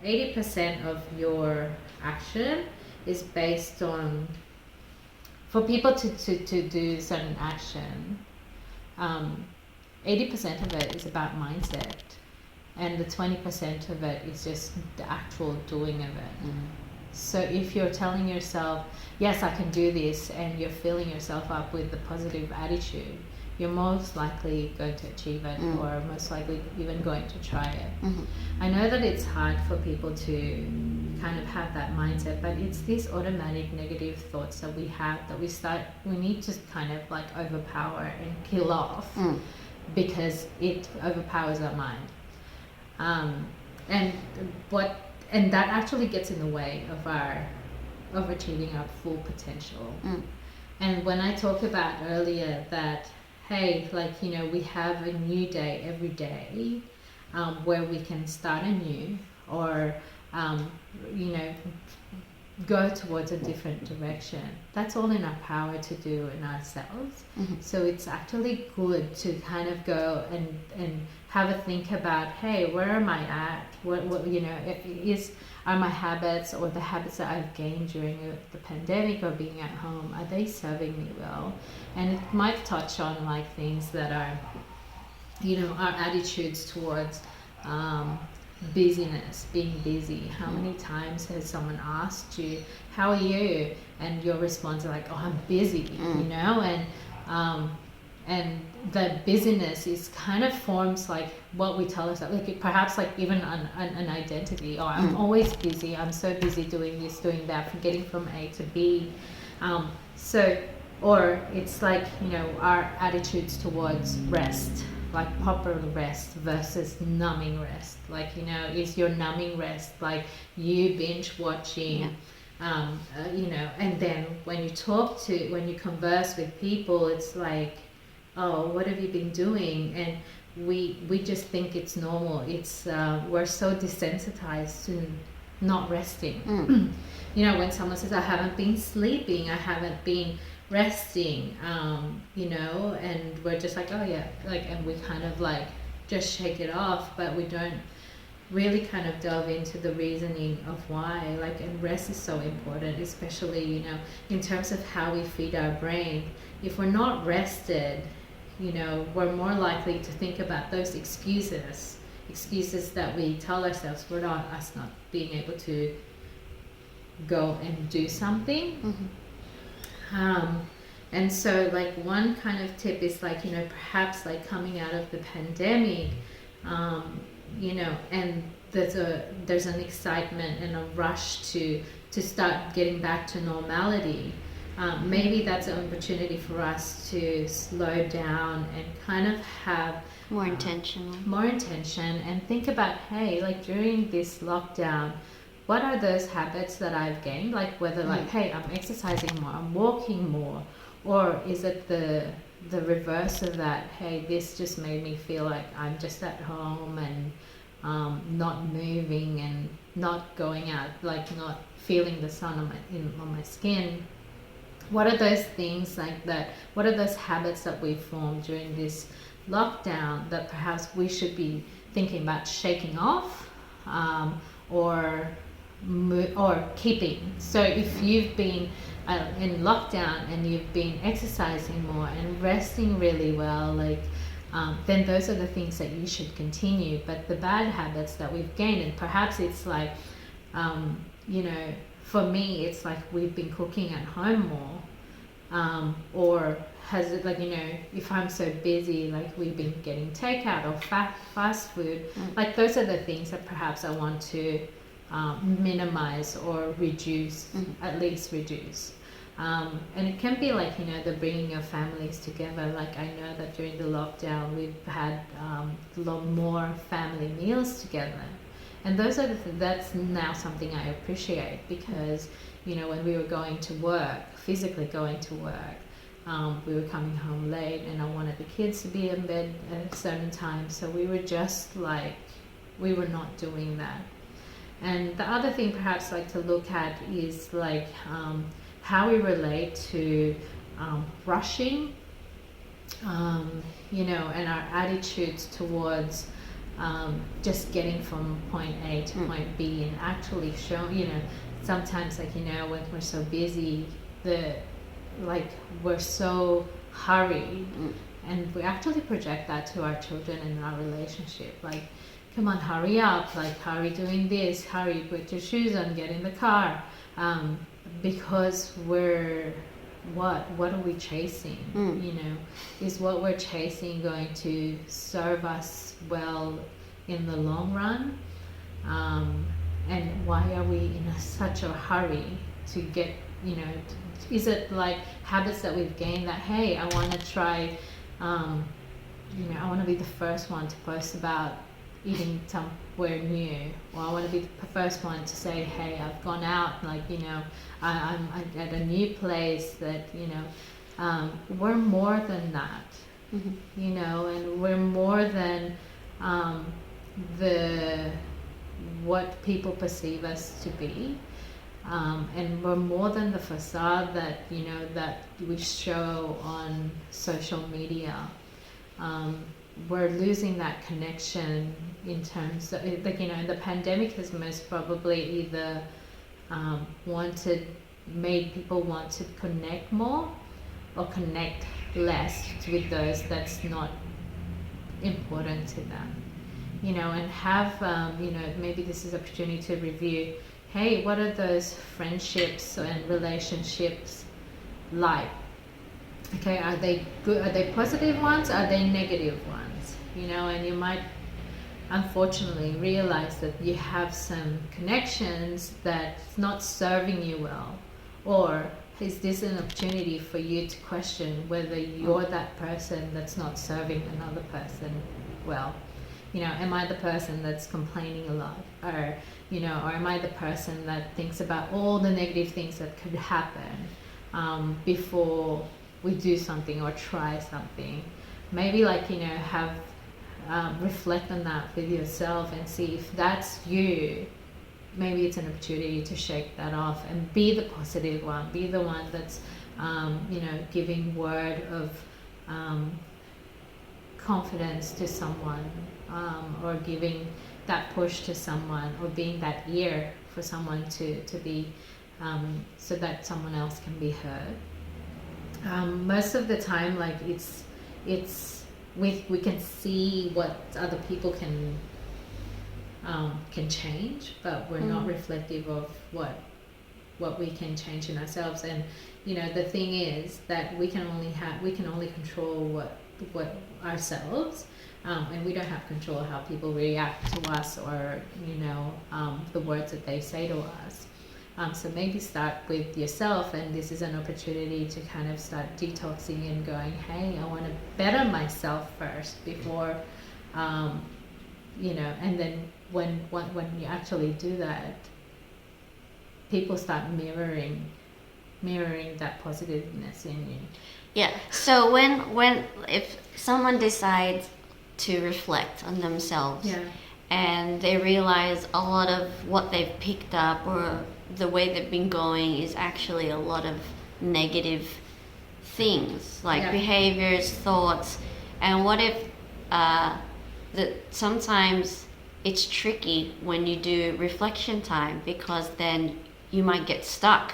80% of your action is based on, for people to do certain action, 80% of it is about mindset, and the 20% of it is just the actual doing of it. So if you're telling yourself, yes, I can do this, and you're filling yourself up with the positive attitude, you're most likely going to achieve it, or most likely even going to try it. I know that it's hard for people to kind of have that mindset, but it's these automatic negative thoughts that we have that we need to kind of like overpower and kill off, because it overpowers our mind. And that actually gets in the way of achieving our full potential. And when I talked about earlier that, hey, like, you know, we have a new day every day, where we can start anew, or you know, go towards a different direction. That's all in our power to do in ourselves. So it's actually good to kind of go and have a think about, hey, where am I at? What you know, are my habits, or the habits that I've gained during the pandemic or being at home, are they serving me well? And it might touch on like things that are, you know, our attitudes towards busyness, being busy. How many times has someone asked you, how are you? And your response is like, oh, I'm busy, you know? And the busyness is kind of forms like what we tell ourselves, like perhaps like even an identity. Oh, I'm always busy, I'm so busy doing this, doing that, from getting from A to B. Or it's like, you know, our attitudes towards rest, like proper rest versus numbing rest. Like, you know, is your numbing rest like you binge watching, you know, and then when you converse with people, it's like, oh, what have you been doing? And we just think it's normal. It's we're so desensitized to not resting. You know, when someone says, I haven't been sleeping, I haven't been resting, you know, and we're just like, oh yeah, like, and we kind of like just shake it off, but we don't really kind of delve into the reasoning of why. Like, and rest is so important, especially, you know, in terms of how we feed our brain. If we're not rested, you know, we're more likely to think about those excuses that we tell ourselves for us not being able to go and do something. And so like one kind of tip is like, you know, perhaps like coming out of the pandemic, you know, and there's an excitement and a rush to start getting back to normality. Maybe that's an opportunity for us to slow down and kind of have more intention and think about, hey, like during this lockdown, what are those habits that I've gained? Like whether like, hey, I'm exercising more, I'm walking more, or is it the reverse of that? Hey, this just made me feel like I'm just at home and not moving and not going out, like not feeling the sun on my skin. What are those things like that? What are those habits that we formed during this lockdown that perhaps we should be thinking about shaking off, or keeping? So if you've been in lockdown and you've been exercising more and resting really well, like then those are the things that you should continue. But the bad habits that we've gained, and perhaps it's like, you know, for me it's like we've been cooking at home more, or has it, like, you know, if I'm so busy, like we've been getting takeout or fast food. Like those are the things that perhaps I want to minimize or reduce, at least reduce. And it can be like, you know, the bringing of families together. Like I know that during the lockdown we've had a lot more family meals together, and those are that's now something I appreciate, because, you know, when we were going to work, physically going to work, we were coming home late and I wanted the kids to be in bed at a certain time, so we were just like, we were not doing that. And the other thing perhaps like to look at is like how we relate to rushing, you know, and our attitudes towards just getting from point A to point B, and actually showing, sometimes, like, when we're so busy, we're so hurried, and we actually project that to our children and our relationship. Like, come on, hurry up, like, hurry doing this, hurry, put your shoes on, get in the car, because what are we chasing? Is what we're chasing going to serve us well in the long run? And why are we in such a hurry to get, is it like habits that we've gained that, hey, I want to try, I want to be the first one to post about eating somewhere new, or I want to be the first one to say, hey, I've gone out, like, I'm at a new place, that, we're more than that, and we're more than what people perceive us to be, and we're more than the facade that that we show on social media. We're losing that connection in terms of, like, the pandemic has most probably either made people want to connect more or connect less with those that's not important to them. And have, maybe this is an opportunity to review, hey, what are those friendships and relationships like? Okay, are they good? Are they positive ones? Are they negative ones? And you might, unfortunately, realize that you have some connections that's not serving you well. Or is this an opportunity for you to question whether you're that person that's not serving another person well? Am I the person that's complaining a lot? Or, or am I the person that thinks about all the negative things that could happen before we do something or try something? Maybe, like, have reflect on that with yourself and see if that's you. Maybe it's an opportunity to shake that off and be the positive one, be the one that's giving word of confidence to someone, or giving that push to someone, or being that ear for someone to be, so that someone else can be heard. Most of the time, like, we can see what other people can change, but we're not reflective of what we can change in ourselves. And the thing is that we can only control what ourselves, and we don't have control how people react to us, or the words that they say to us. So maybe start with yourself, and this is an opportunity to kind of start detoxing and going, hey, I want to better myself first before, and then when you actually do that, people start mirroring that positiveness in you. Yeah. So if someone decides to reflect on themselves, and they realize a lot of what they've picked up or the way they've been going is actually a lot of negative things, like behaviors, thoughts, and what if that sometimes it's tricky when you do reflection time, because then you might get stuck,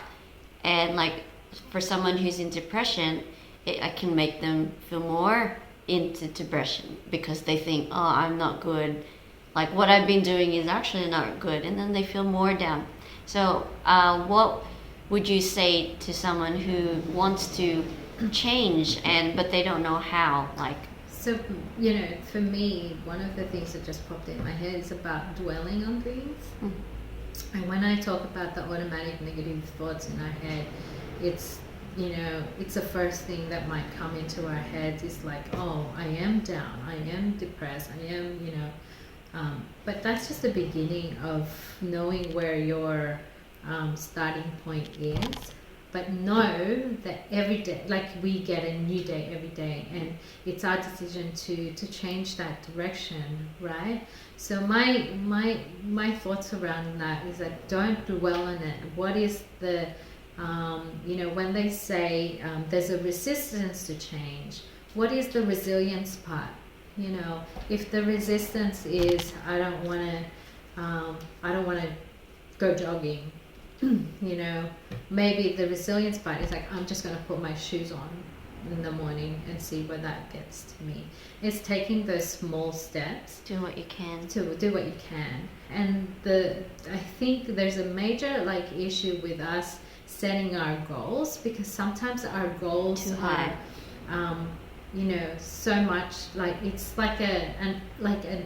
and like for someone who's in depression, it can make them feel more into depression because they think, oh, I'm not good, like what I've been doing is actually not good, and then they feel more down. So what would you say to someone who wants to change but they don't know how? Like, so for me, one of the things that just popped in my head is about dwelling on things. And when I talk about the automatic negative thoughts in our head, it's it's the first thing that might come into our heads is like, oh, I am down, I am depressed, I am but that's just the beginning of knowing where your starting point is. But know that every day, like, we get a new day every day, and it's our decision to change that direction, right? So my thoughts around that is that don't dwell on it. What is the when they say there's a resistance to change, what is the resilience part? You know, if the resistance is I don't want to go jogging, you know, maybe the resilience part is like, I'm just going to put my shoes on in the morning and see where that gets to me. It's taking those small steps. Do what you can. To do what you can. And I think there's a major like issue with us setting our goals, because sometimes our goals too high. You know, so much like it's like an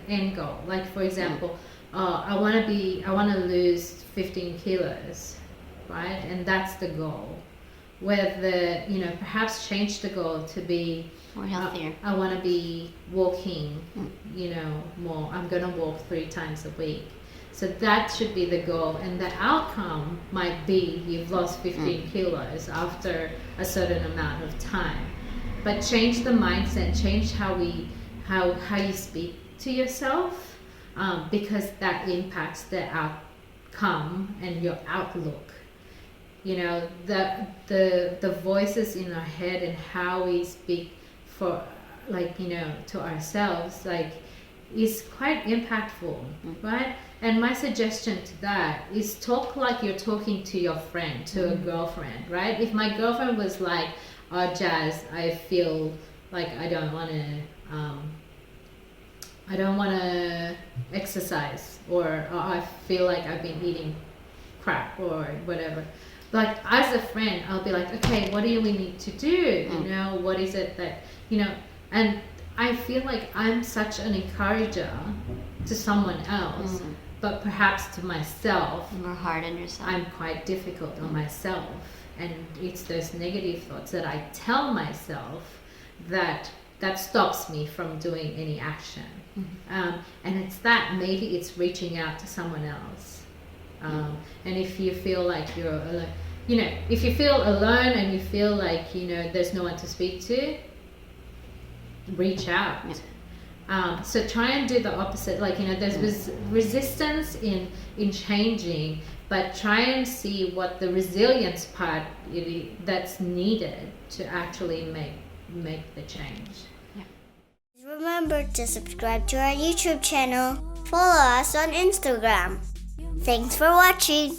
end goal. Like for example, I want to lose 15 kilos, right? And that's the goal. Whether, you know, perhaps change the goal to be more healthier. I want to be walking, you know, more. I'm going to walk 3 times a week. So that should be the goal, and the outcome might be you've lost 15 kilos after a certain amount of time. But change the mindset, change how you speak to yourself, because that impacts the outcome and your outlook. You know, the voices in our head and how we speak for, like, you know, to ourselves, like, is quite impactful, right? And my suggestion to that is talk like you're talking to your friend, to a girlfriend, right? If my girlfriend was like, oh, Jazz, I feel like I don't want to exercise, or I feel like I've been eating crap or whatever. Like, as a friend, I'll be like, okay, what do we need to do? You know, what is it that, you know, and I feel like I'm such an encourager to someone else, but perhaps to myself, more hard on yourself. I'm quite difficult on myself. And it's those negative thoughts that I tell myself that stops me from doing any action. And it's that maybe it's reaching out to someone else. And if you feel like you're alone, you know, if you feel alone and you feel like, you know, there's no one to speak to, reach out. So try and do the opposite. Like, you know, there's resistance in changing, but try and see what the resilience part that's needed to actually make the change. Remember to subscribe to our YouTube channel. Follow us on Instagram. Thanks for watching.